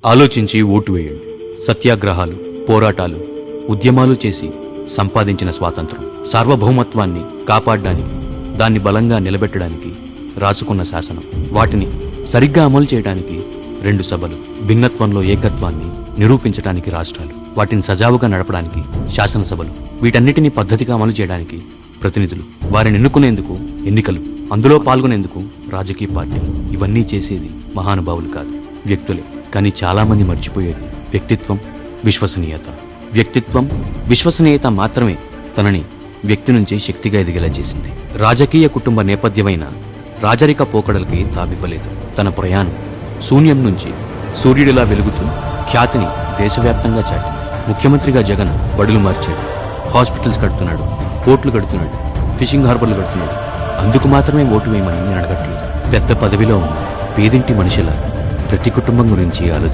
ఆలోచించి ఓటు వేయండి. సత్యాగ్రహాలు, పోరాటాలు, ఉద్యమాలు చేసి సంపాదించిన స్వాతంత్రం, సార్వభౌమత్వాన్ని కాపాడడానికి, దాన్ని బలంగా నిలబెట్టడానికి రాసుకున్న శాసనం, వాటిని సరిగ్గా అమలు చేయడానికి 2 సభలు, భిన్నత్వంలో ఏకత్వాన్ని నిరూపించడానికి రాష్ట్రాలు, వాటిని సజావుగా నడపడానికి శాసనసభలు, వీటన్నిటినీ పద్ధతిగా అమలు చేయడానికి ప్రతినిధులు, వారిని ఎన్నుకునేందుకు ఎన్నికలు, అందులో పాల్గొనేందుకు రాజకీయ పార్టీలు. ఇవన్నీ చేసేది మహానుభావులు కాదు, వ్యక్తులే. కానీ చాలామంది మర్చిపోయేది వ్యక్తిత్వం, విశ్వసనీయత. వ్యక్తిత్వం, విశ్వసనీయత మాత్రమే తనని వ్యక్తి నుంచి శక్తిగా ఎదిగేలా చేసింది. రాజకీయ కుటుంబ నేపథ్యమైన రాజరిక పోకడలకి తావివ్వలేదు. తన ప్రయాణం శూన్యం నుంచి సూర్యుడిలా వెలుగుతూ ఖ్యాతిని దేశవ్యాప్తంగా చాటింది. ముఖ్యమంత్రిగా జగన్ బడులు మార్చాడు, హాస్పిటల్స్ కడుతున్నాడు, పోర్ట్లు కడుతున్నాడు, ఫిషింగ్ హార్బర్లు కడుతున్నాడు. అందుకు మాత్రమే ఓటు వేయమని నేను అడగట్లేదు. పెద్ద పదవిలో ఉన్న పేదింటి మనిషిలా ప్రతి కుటుంబం గురించి ఆలోచించాడు.